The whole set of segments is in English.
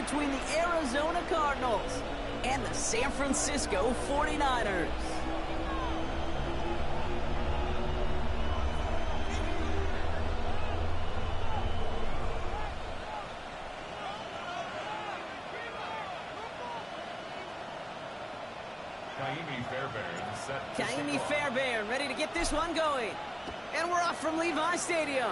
between the Arizona Cardinals and the San Francisco 49ers. Kaimi Fairbairn ready to get this one going. And we're off from Levi Stadium.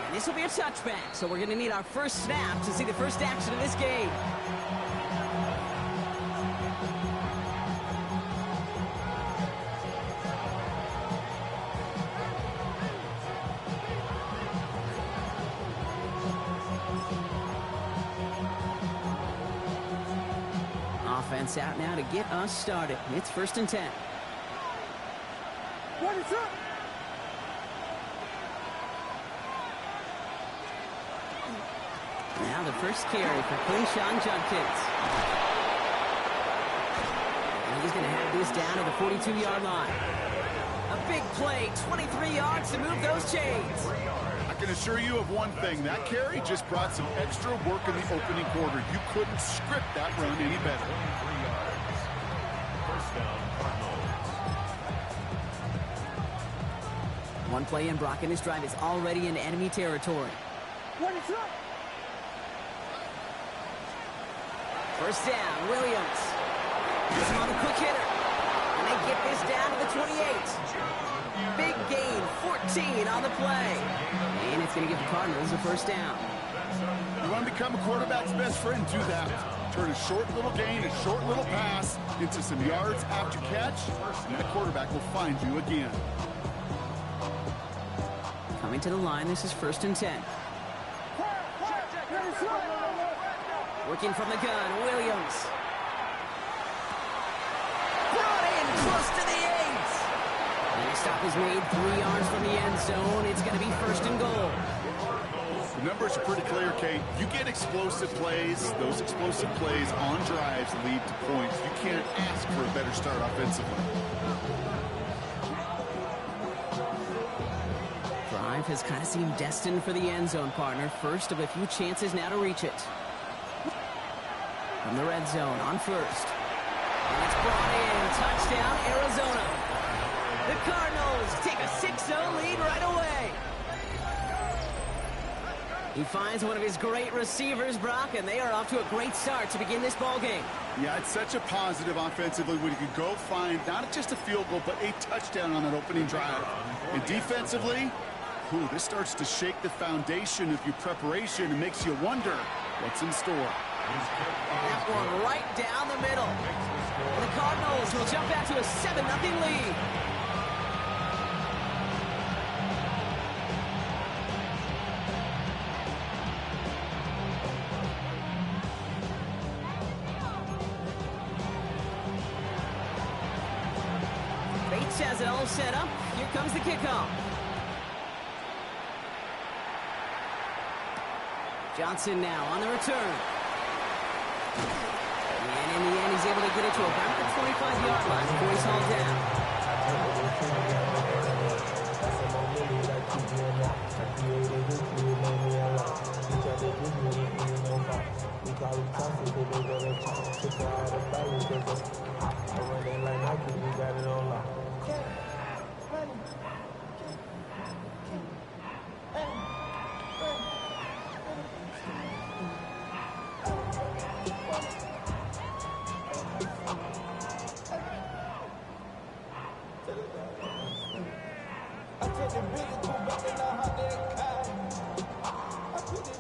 And this will be a touchback, so we're going to need our first snap to see the first action of this game. Offense out now to get us started. It's 1st and 10. What is up? Now the first carry for Quinshon Judkins. And he's going to have this down to the 42-yard line. A big play, 23 yards to move those chains. I can assure you of one thing. That carry just brought some extra work in the opening quarter. You couldn't script that run any better. One play in, Brock, and his drive is already in enemy territory. What is up? First down, Williams. He's on a quick hitter. And they get this down to the 28. Big gain, 14 on the play. And it's going to give the Cardinals a first down. You want to become a quarterback's best friend, do that. Turn a short little gain, a short little pass into some yards after catch, and that quarterback will find you again. Coming to the line, this is 1st and 10. Working from the gun, Williams. Brought in close to the 8. And the stop is made 3 yards from the end zone. It's going to be 1st and goal. The numbers are pretty clear, Kate. You get explosive plays. Those explosive plays on drives lead to points. You can't ask for a better start offensively. Drive has kind of seemed destined for the end zone, partner. First of a few chances now to reach it. From the red zone on 1st. And it's brought in. Touchdown, Arizona. The Cardinals take a 6-0 lead right away. He finds one of his great receivers, Brock, and they are off to a great start to begin this ball game. Yeah, it's such a positive offensively when you can go find not just a field goal, but a touchdown on that opening drive. And defensively, this starts to shake the foundation of your preparation and makes you wonder what's in store. That one right down the middle. The Cardinals will jump out to a 7-0 lead. Bates has it all set up. Here comes the kickoff. Johnson now on the return. And in the end, he's able to get it to about the 25-yard line before he's hauled down.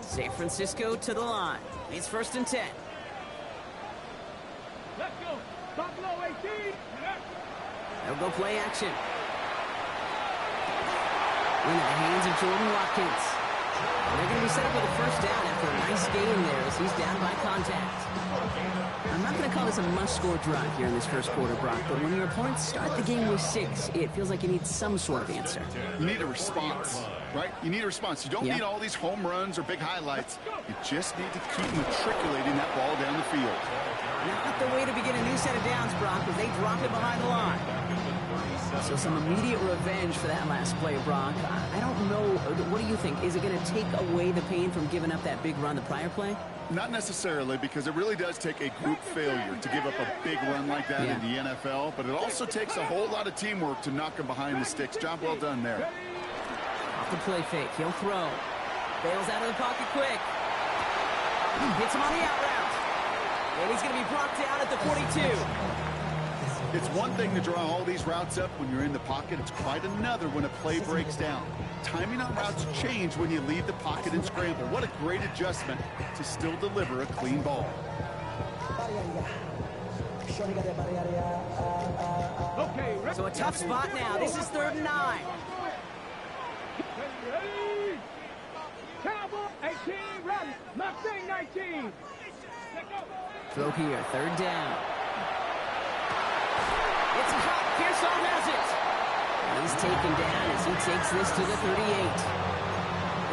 San Francisco to the line. It's 1st and 10. Let's go. Top low 18. They'll go play action. Into the hands of Jordan Watkins. And they're going to be set up with a first down after a nice gain there as he's down by contact. I'm not going to call this a must-score drive here in this first quarter, Brock, but when your opponents start the game with 6, it feels like you need some sort of answer. You need a response, right? You need a response. You don't need all these home runs or big highlights. You just need to keep matriculating that ball down the field. Not the way to begin a new set of downs, Brock, as they drop it behind the line. So some immediate revenge for that last play, Brock. I don't know. What do you think? Is it going to take away the pain from giving up that big run the prior play? Not necessarily, because it really does take a group failure to give up a big run like that in the NFL, but it also takes a whole lot of teamwork to knock him behind the sticks. Job well done there. Off the play fake. He'll throw. Bails out of the pocket quick. Hits him on the out route. And he's going to be brought down at the 42. It's one thing to draw all these routes up when you're in the pocket. It's quite another when a play breaks down. Timing on routes change when you leave the pocket and scramble. What a great adjustment to still deliver a clean ball. So a tough spot now. This is 3rd and 9. Cowboy 18, run. Mustang 19. Throw here, 3rd down. It's caught. Pearson has it. He's taken down as he takes this to the 38.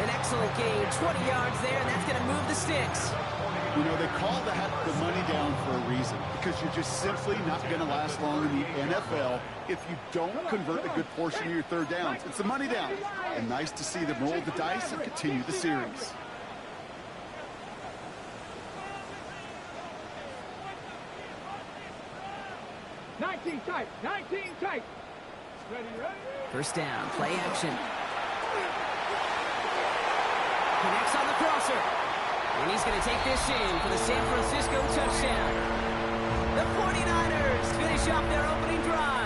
An excellent gain, 20 yards there, and that's going to move the sticks. You know, they call that the money down for a reason, because you're just simply not going to last long in the NFL if you don't convert a good portion of your 3rd downs. It's the money down, and nice to see them roll the dice and continue the series. Tight. 19 tight. Ready. 1st down, play action. Connects on the crosser. And he's going to take this in for the San Francisco touchdown. The 49ers finish off their opening drive.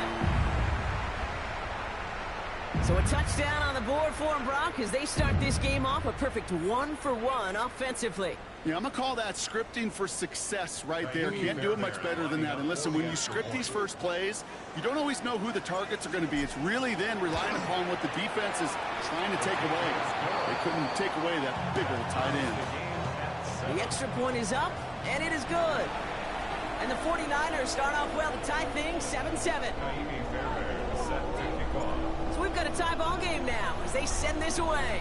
So a touchdown on the board for them, Brock, as they start this game off a perfect 1-for-1 offensively. Yeah, I'm going to call that scripting for success right there. Can't do it much better than that. And listen, when you script these first plays, you don't always know who the targets are going to be. It's really then relying upon what the defense is trying to take away. They couldn't take away that big old tight end. The extra point is up, and it is good. And the 49ers start off well to tie things 7-7. So we've got a tie ball game now as they send this away.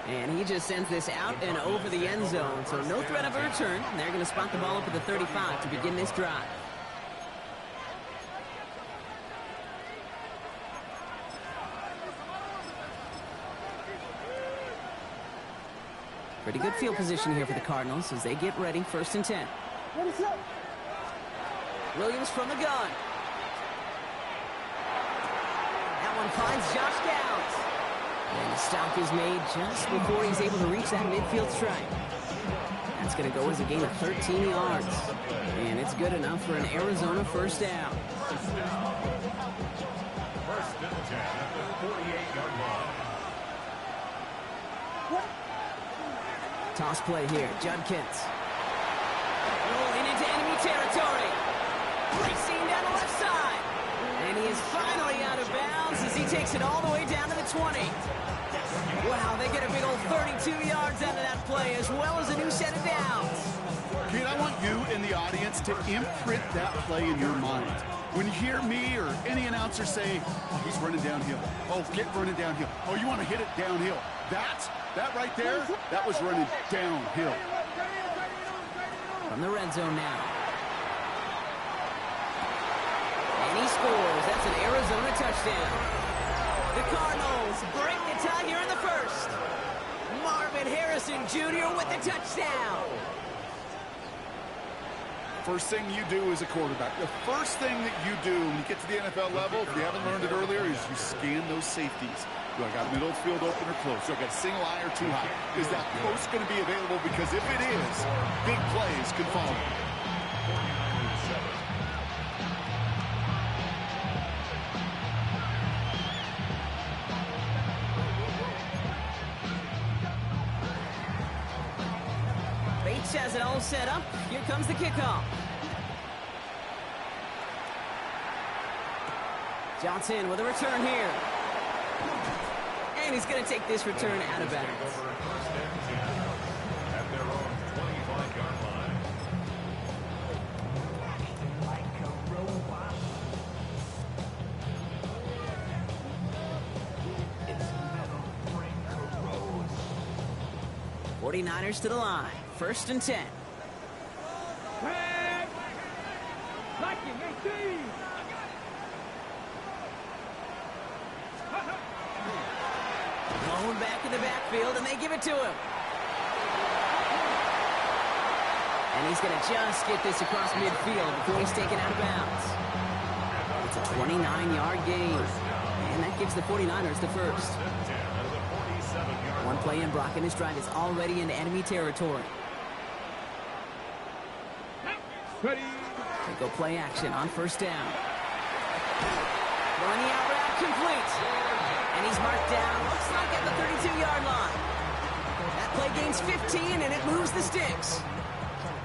And he just sends this out and over the end zone. So no threat of a return. They're going to spot the ball up at the 35 to begin this drive. Pretty good field position here for the Cardinals as they get ready. 1st and 10. Williams from the gun. That one finds Josh Downs. And the stop is made just before he's able to reach that midfield strike. That's going to go as a gain of 13 yards. And it's good enough for an Arizona 1st down. Toss play here, Judkins. Rolling into enemy territory. Racing down the left side. And he is finally out of bounds as he takes it all the way down to the 20. Wow, they get a big old 32 yards out of that play, as well as a new set of downs. Kid, I want you and the audience to imprint that play in your mind. When you hear me or any announcer say, oh, he's running downhill. Oh, get running downhill. Oh, you want to hit it downhill. That right there, that was running downhill. From the red zone now. And he scores. That's an Arizona touchdown. The Cardinals break the tie here in the 1st. Marvin Harrison Jr. with the touchdown. First thing you do as a quarterback, the first thing that you do when you get to the NFL level, if you haven't learned it earlier, is you scan those safeties. Do I got middle field open or close? Do I got a single eye or too high? Is that post going to be available? Because if it is, big plays can follow. Bates has it all set up. Here comes the kickoff. Johnson with a return here. And he's going to take this return out of bounds. At their own 25-yard line. 49ers to the line. 1st and 10. Blocking 18. Blown back in the backfield, and they give it to him. And he's going to just get this across midfield before he's taken out of bounds. It's a 29-yard gain. And that gives the 49ers the first. One play in, Brock, and his drive is already into enemy territory. Ready. They go play action on first down. Throwing the out route complete. And he's marked down, looks like at the 32-yard line. That play gains 15, and it moves the sticks.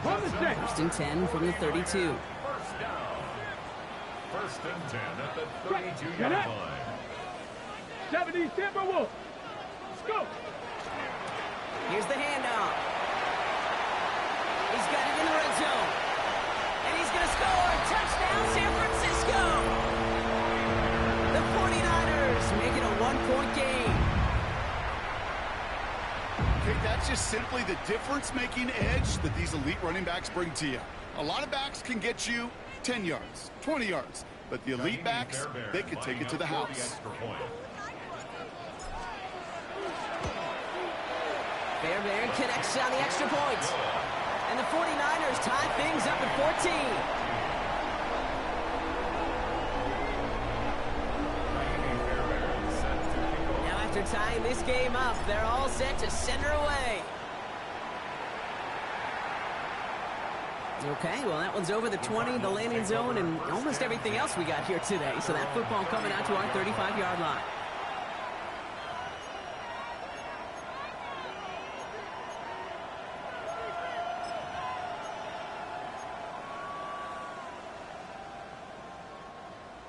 From the stick. First and 10 from the 32. First down. First and 10 at the 32-yard line. 70 Timberwolves. Let's go. Here's the handoff. He's got it in the red zone. And he's going to score. Touchdown, San Francisco. The 49ers make it a one-point game. Okay, that's just simply the difference-making edge that these elite running backs bring to you. A lot of backs can get you 10 yards, 20 yards, but the elite backs, they can take it to the house. Fairbairn connects on the extra point. And the 49ers tie things up at 14. Now after tying this game up, they're all set to send her away. Okay, well that one's over the 20, the landing zone, and almost everything else we got here today. So that football coming out to our 35-yard line.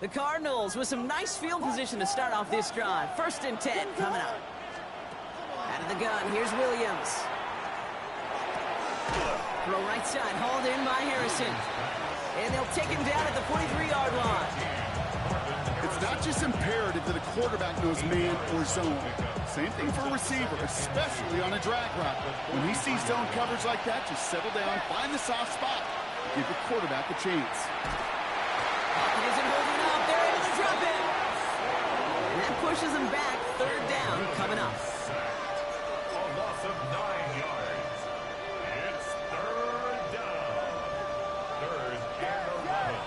The Cardinals with some nice field position to start off this drive. First and 10 coming up. Out of the gun, here's Williams. Throw right side, hauled in by Harrison. And they'll take him down at the 43-yard line. It's not just imperative that a quarterback knows man or zone. Same thing for a receiver, especially on a drag route. When he sees zone coverage like that, just settle down, find the soft spot, give the quarterback a chance. Pocket isn't holding up. They're able to drop it. And that pushes them back. Third down coming up. A loss of 9 yards. It's third down. Third and 11.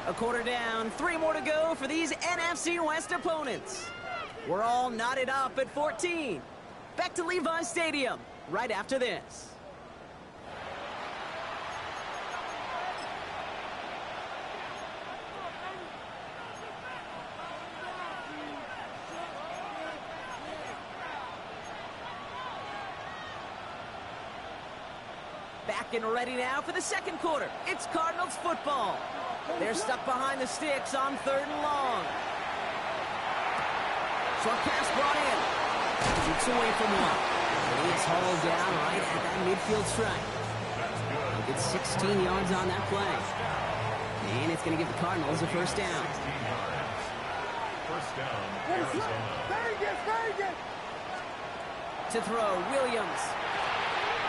A quarter down. 3 more to go for these NFC West opponents. We're all knotted up at 14. Back to Levi Stadium right after this. Back and ready now for the second quarter. It's Cardinals football. They're stuck behind the sticks on third and long. Short pass brought in. Shoots away from one. He is hauled down right at that midfield stripe. He gets 16 yards on that play. And it's going to give the Cardinals a first down. First down, Arizona. To throw, Williams.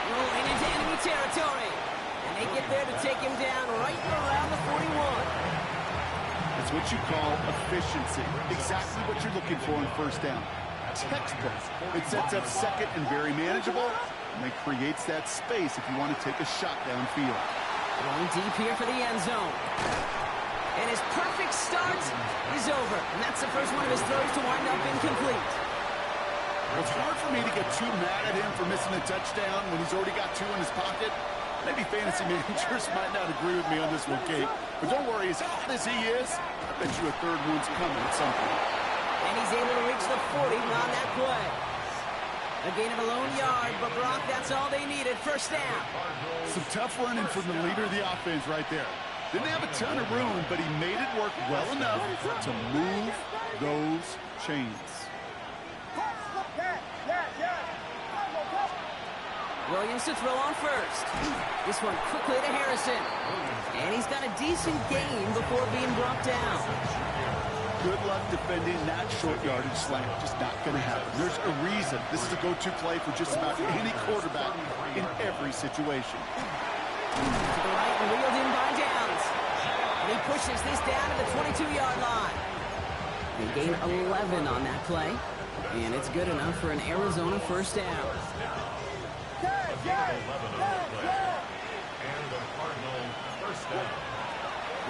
Rolling into enemy territory. And they get there to take him down right around the 41. It's what you call efficiency. Exactly what you're looking for on first down. Textbook. It sets up second and very manageable, and it creates that space if you want to take a shot downfield. Going deep here for the end zone. And his perfect start is over. And that's the first one of his throws to wind up incomplete. It's hard for me to get too mad at him for missing a touchdown when he's already got 2 in his pocket. Maybe fantasy managers might not agree with me on this one, Kate. But don't worry, as hot as he is, I bet you a third one's coming at some point. And he's able to reach the 40 on that play. A gain of a lone yard, but Brock, that's all they needed. First down. Some tough running from the leader of the offense right there. Didn't have a ton of room, but he made it work well enough to move those chains. Williams to throw on first. This one quickly to Harrison. And he's got a decent gain before being brought down. good luck defending that short yardage slant. Just not going to happen. There's a reason. This is a go-to play for just about any quarterback in every situation. To the right and wheeled in by Downs. And he pushes this down to the 22-yard line. They gain 11 on that play. And it's good enough for an Arizona first down.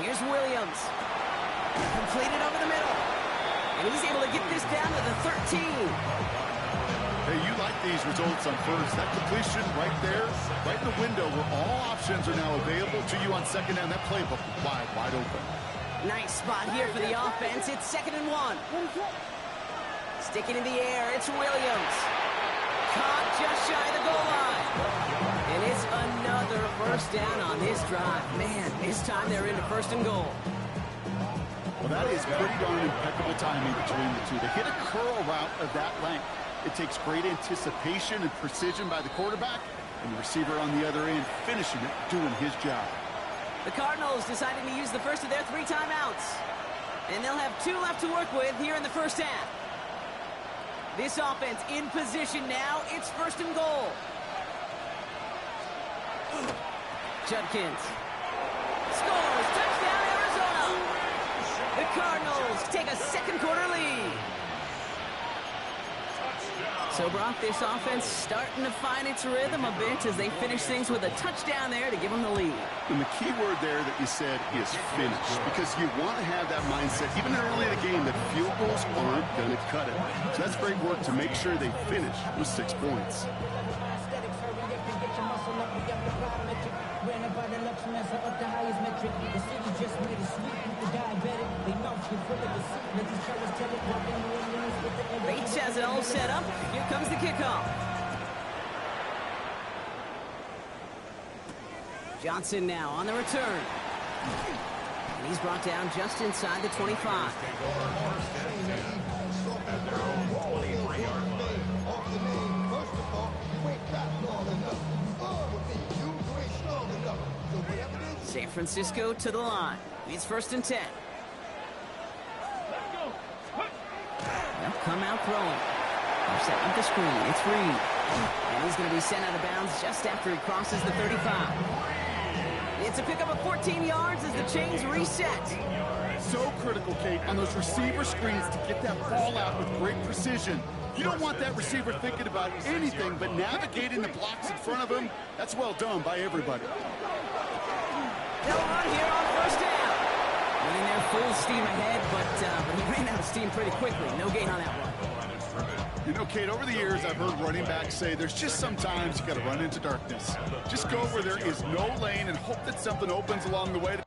Here's Williams. Completed over the middle. And he's able to get this down to the 13. Hey, you like these results on first. That completion right there, right in the window where all options are now available to you on second down. That playbook wide open. Nice spot here for the offense. It's 2nd and 1. Sticking in the air, it's Williams. Caught just shy of the goal line. And it's another first down on this drive. Man, this time they're into 1st and goal. Well, that is pretty darn impeccable timing between the two. They hit a curl route of that length. It takes great anticipation and precision by the quarterback, and the receiver on the other end finishing it, doing his job. The Cardinals deciding to use the first of their 3 timeouts. And they'll have 2 left to work with here in the first half. This offense in position now. It's 1st and goal. Judkins scores. Touchdown, Arizona. The Cardinals take a 2nd quarter lead. So, Brock, this offense starting to find its rhythm a bit as they finish things with a touchdown there to give them the lead. And the key word there that you said is finish, because you want to have that mindset, even early in the game, that field goals aren't going to cut it. So that's great work to make sure they finish with 6 points. Bates has it all set up. Here comes the kickoff. Johnson now on the return. And he's brought down just inside the 25. San Francisco to the line. It's 1st and 10. They'll come out throwing. They're setting up the screen. It's Reed. And he's going to be sent out of bounds just after he crosses the 35. It's a pickup of 14 yards as the chains reset. So critical, Kate, on those receiver screens to get that ball out with great precision. You don't want that receiver thinking about anything but navigating the blocks in front of him. That's well done by everybody. They'll run here on 1st down. Running there full steam ahead, but he ran out of steam pretty quickly. No gain on that one. You know, Kate, over the years, I've heard running backs say there's just sometimes you got to run into darkness. Just go where there is no lane and hope that something opens along the way.